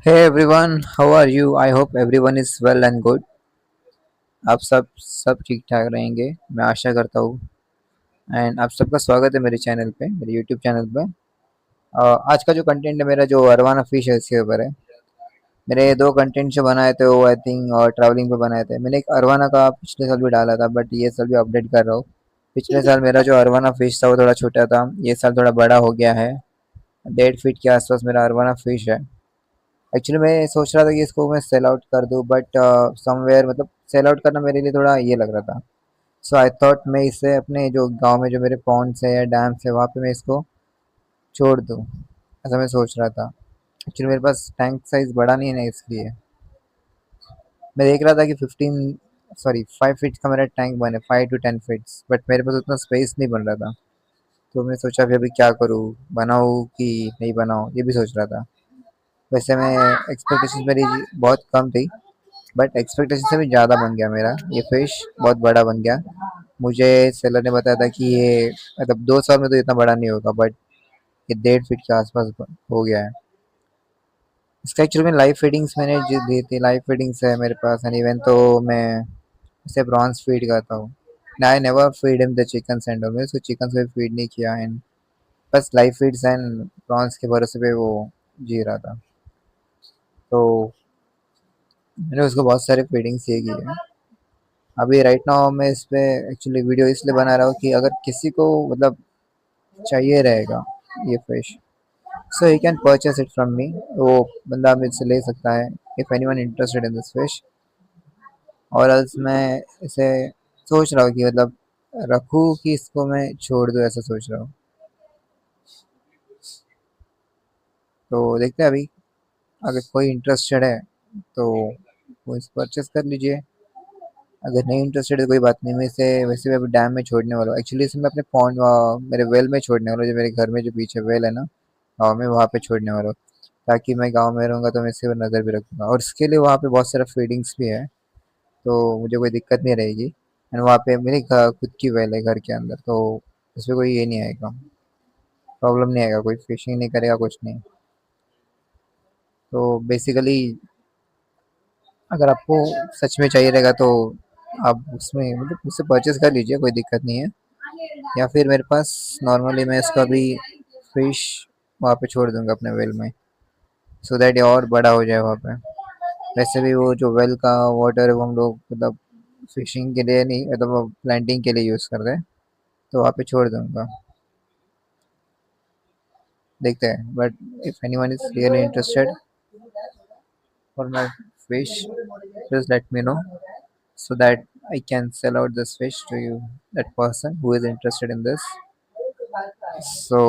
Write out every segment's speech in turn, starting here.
Hey everyone, how are you? I hope everyone is well and good. आप सब ठीक ठाक रहेंगे, मैं आशा करता हूँ। एंड आप सबका स्वागत है मेरे चैनल पे, मेरे यूट्यूब चैनल पे। आज का जो कंटेंट है मेरा, जो अरवाना फिश है, इसके ऊपर है। मेरे दो कंटेंट जो बनाए थे वो आई थिंक और ट्रैवलिंग पे बनाए थे। मैंने एक अरवाना का पिछले साल भी डाला था, बट ये साल भी अपडेट कर रहा हूँ। पिछले साल मेरा जो अरवाना फिश था वो थोड़ा छोटा था, ये साल थोड़ा बड़ा हो गया है। 1.5 फीट के आसपास मेरा अरवाना फिश है। एक्चुअली मैं सोच रहा था कि इसको मैं सेल आउट कर दूं, बट समवेयर मतलब सेल आउट करना मेरे लिए थोड़ा ये लग रहा था। सो आई थॉट मैं इसे अपने जो गांव में जो मेरे पॉन्ड्स है या डैम्स है वहाँ पे मैं इसको छोड़ दूं, ऐसा मैं सोच रहा था। एक्चुअली मेरे पास टैंक साइज बड़ा नहीं है ना, इसलिए मैं देख रहा था कि 5 फीट का मेरा टैंक बने, 5 to 10 फीट्स, बट मेरे पास उतना स्पेस नहीं बन रहा था। तो मैं सोचा अभी क्या करूँ, बनाऊँ कि नहीं बनाऊँ, ये भी सोच रहा था। वैसे मैं एक्सपेक्टेशंस मेरी बहुत कम थी, बट एक्सपेक्टेशन से भी ज़्यादा बन गया मेरा ये फिश, बहुत बड़ा बन गया। मुझे सेलर ने बताया था कि ये मतलब 2 साल में तो इतना बड़ा नहीं होगा, बट ये 1.5 फीट के आसपास हो गया है। इसका एक्चुअली में लाइव फीडिंग्स मैंने जो दी थी, लाइव फीडिंग्स है मेरे पास। एंड इवन तो मैं इसे ब्रॉन्ज फीड करता हूँ। I never feed him the chicken and मैं उसको चिकन से फीड नहीं किया। एंड बस लाइव फीड्स एंड प्रॉन्स के भरोसे पे वो जी रहा था। तो मैंने उसको बहुत सारे फीडिंग्स ये की है। अभी राइट नाउ मैं इस पे एक्चुअली वीडियो इसलिए बना रहा हूँ कि अगर किसी को मतलब चाहिए रहेगा ये fish, so he can purchase it from me. वो बंदा मुझसे ले सकता है, if anyone interested in this fish. और एल्स मैं इसे सोच रहा हूँ कि मतलब रखूँ कि इसको मैं छोड़ दूँ, ऐसा सोच रहा हूँ। तो देखते हैं अभी, अगर कोई इंटरेस्टेड है तो वो इस परचेस कर लीजिए। अगर नहीं इंटरेस्टेड है कोई बात नहीं, मैं इसे वैसे भी अभी डैम में छोड़ने वाला हूँ। एक्चुअली इसे मैं अपने पॉन्ड मेरे वेल में छोड़ने वाला हूँ, जो मेरे घर में जो पीछे वेल है ना गाँव में, वहाँ पे छोड़ने वाला हूँ। ताकि मैं गाँव में रहूँगा तो मैं इसके ऊपर नज़र भी रखूँगा, और इसके लिए वहाँ पे बहुत सारा फीडिंग्स भी है, तो मुझे कोई दिक्कत नहीं रहेगी। एंड वहाँ पे मेरी खुद की वेल है घर के अंदर, तो इसमें कोई ये नहीं आएगा, प्रॉब्लम नहीं आएगा, कोई फिशिंग नहीं करेगा, कुछ नहीं। तो बेसिकली अगर आपको सच में चाहिए रहेगा तो आप उसमें मतलब उससे परचेस कर लीजिए, कोई दिक्कत नहीं है। या फिर मेरे पास नॉर्मली मैं इसका भी फिश वहाँ पे छोड़ दूंगा अपने वेल में, सो दैट ये और बड़ा हो जाए वहाँ पे। वैसे भी वो जो वेल का वाटर है वो हम लोग मतलब फिशिंग के लिए नहीं, मतलब प्लांटिंग के लिए यूज़ करते हैं, तो वहाँ पे छोड़ दूंगा। देखते हैं, but if anyone is really interested for my fish, just let me know so that I can sell out this fish to you, that person who is interested in this. So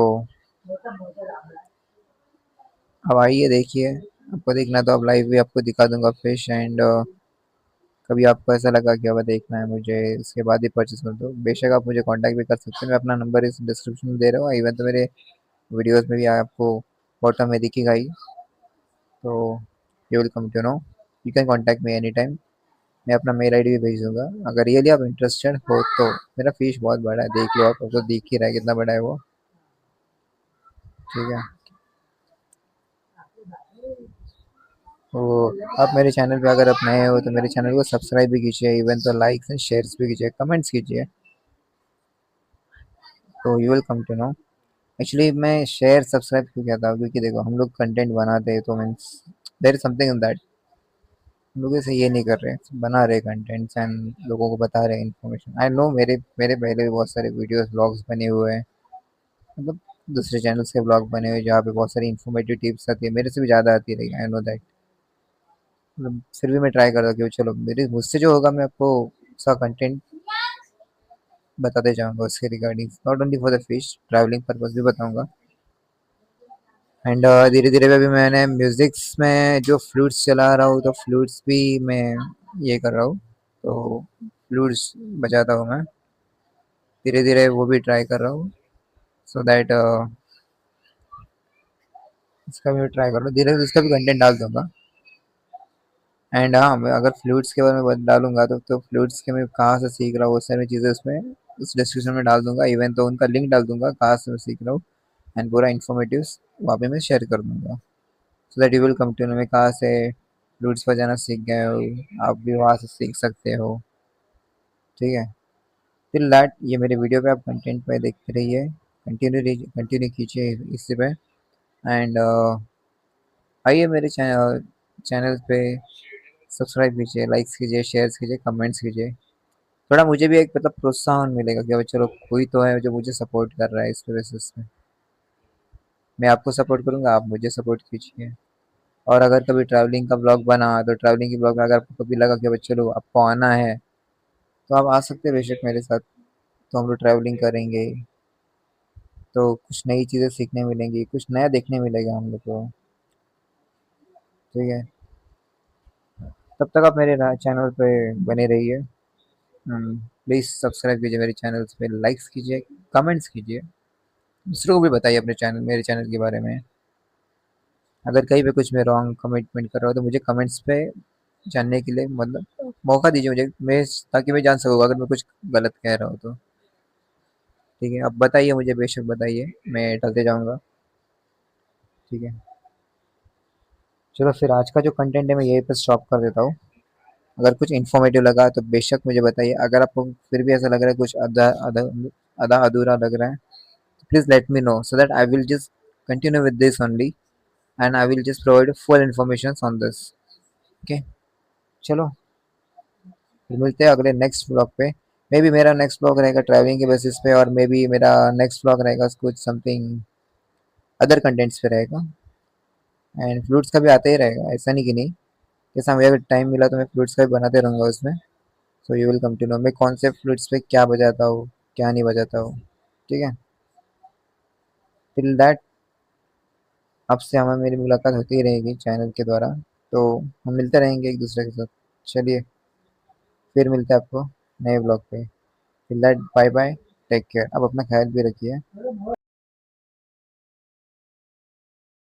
अब आइए देखिए, आपको देखना तो अब live भी आपको दिखा दूंगा फिश। एंड कभी आपको ऐसा लगा कि अब देखना है मुझे, इसके बाद ही परचेस कर दो, बेशक आप मुझे कांटेक्ट भी कर सकते हैं। मैं अपना नंबर इस डिस्क्रिप्शन में दे रहा हूँ, इवन तो मेरे वीडियोस में भी आपको बॉटम में दिखेगा ही। तो you will come to know, you can contact me any time. मैं अपना मेल आईडी भी भेज दूंगा अगर रियली आप इंटरेस्टेड हो तो। मेरा फिश बहुत बड़ा है, देख लो आप, आपको दिख ही रहा है कितना बड़ा है वो। ठीक है। तो आप मेरे चैनल पे अगर आप नए हो तो मेरे चैनल को सब्सक्राइब भी कीजिए, इवन तो लाइक्स एंड शेयर्स भी कीजिए, कमेंट्स कीजिए। तो you will come to know. Actually मैं शेयर सब्सक्राइब क्यों कहता हूँ, क्योंकि देखो हम लोग कंटेंट बनाते हैं तो means there is something in that. हम लोग ऐसे ये नहीं कर रहे, बना रहे कंटेंट्स एंड लोगों को बता रहे इन्फॉर्मेशन। आई नो मेरे मेरे पहले भी बहुत सारे वीडियोस ब्लॉग्स बने हुए हैं, मतलब दूसरे चैनल्स के ब्लॉग बने हुए जहाँ पे बहुत सारी इन्फॉर्मेटिव टिप्स आती है, मेरे से भी ज़्यादा आती रहेगी, आई नो दैट। मतलब फिर भी मैं ट्राई करता हूँ कि चलो मेरे मुझसे जो होगा मैं आपको उसका कंटेंट बताते जाऊँगा उसके regarding, not only for the fish, travelling purpose भी बताऊँगा। एंड धीरे धीरे अभी मैंने म्यूजिक्स में जो फ्लूट्स चला रहा हूँ, तो फ्लूट्स भी मैं ये कर रहा हूँ, तो फ्लूट्स बजाता हूँ मैं धीरे धीरे, वो भी ट्राई कर रहा हूँ। सो दैट इसका भी ट्राई कर रहा हूँ, धीरे धीरे इसका भी कंटेंट डाल दूंगा। एंड हाँ, मैं अगर फ्लूट्स के बारे में डालूंगा तो फ्लूट्स के मैं कहाँ से सीख रहा हूँ वो सारी चीज़ें उसमें उस डिस्क्रिप्शन में डाल दूंगा, इवन तो उनका लिंक डाल दूंगा कहाँ से मैं सीख रहा हूँ। एंड पूरा इन्फॉर्मेटिव वहाँ पे मैं शेयर कर दूंगा। So that you will come to know मैं कहाँ से फ्लूट्स बजाना सीख गए हो, आप भी वहाँ से सीख सकते हो। ठीक है, टिल दैट ये मेरे वीडियो पे आप कंटेंट पे देखते रहिए, कंटिन्यू कीजिए इसी पे। एंड आइए मेरे चैनल चैनल पे सब्सक्राइब कीजिए, लाइक्स कीजिए, शेयर्स कीजिए, कमेंट्स कीजिए। थोड़ा मुझे भी एक मतलब प्रोत्साहन मिलेगा कि भाई चलो कोई तो है जो मुझे सपोर्ट कर रहा है इस बेसिस पे। मैं आपको सपोर्ट करूंगा, आप मुझे सपोर्ट कीजिए। और अगर कभी ट्रैवलिंग का ब्लॉग बना तो ट्रैवलिंग के ब्लॉग में अगर आपको कभी लगा कि भाई चलो आपको आना है तो आप आ सकते हैं बेशक मेरे साथ। तो हम लोग ट्रैवलिंग करेंगे तो कुछ नई चीज़ें सीखने मिलेंगी, कुछ नया देखने मिलेगा हम लोग को। ठीक है, तब तक आप मेरे चैनल पे बने रहिए। प्लीज़ सब्सक्राइब कीजिए मेरे चैनल्स पे, लाइक्स कीजिए, कमेंट्स कीजिए, दूसरों को भी बताइए अपने चैनल मेरे चैनल के बारे में। अगर कहीं पे कुछ मैं रॉन्ग कमिटमेंट कर रहा हूँ तो मुझे कमेंट्स पे जानने के लिए मतलब मौका दीजिए मुझे, मैं ताकि मैं जान सकूँ अगर मैं कुछ गलत कह रहा हूँ तो। ठीक है, अब बताइए मुझे, बेशक बताइए, मैं टलते जाऊँगा। ठीक है, चलो फिर आज का जो कंटेंट है मैं यहीं पे स्टॉप कर देता हूँ। अगर कुछ इन्फॉर्मेटिव लगा तो बेशक मुझे बताइए, अगर आपको फिर भी ऐसा लग रहा है कुछ आधा अधूरा लग रहा है, please let me know so that I will just continue with this only and I will just provide full information on this. Okay, चलो फिर मिलते हैं अगले नेक्स्ट ब्लॉग पे। मे बी मेरा नेक्स्ट ब्लॉग रहेगा ट्रैवलिंग के बेसिस पे, और मे बी मेरा नेक्स्ट ब्लॉग रहेगा कुछ समथिंग अदर कंटेंट्स पे रहेगा। एंड फ्लूट्स का भी आता ही रहेगा, ऐसा नहीं कि नहीं। जैसा मुझे अगर टाइम मिला तो मैं फ्लूट्स का भी बनाते रहूँगा उसमें। So you will come to know मैं कौन से फ्लूट्स पे क्या बजाता हूँ, क्या नहीं बजाता हूँ। ठीक है, टिल दैट आपसे हमें मेरी मुलाकात होती ही रहेगी चैनल के द्वारा। तो हम मिलते रहेंगे एक दूसरे के साथ। चलिए फिर मिलते हैं आपको नए ब्लॉग पे। Till that bye bye, take care, आप अपना ख्याल भी रखिए।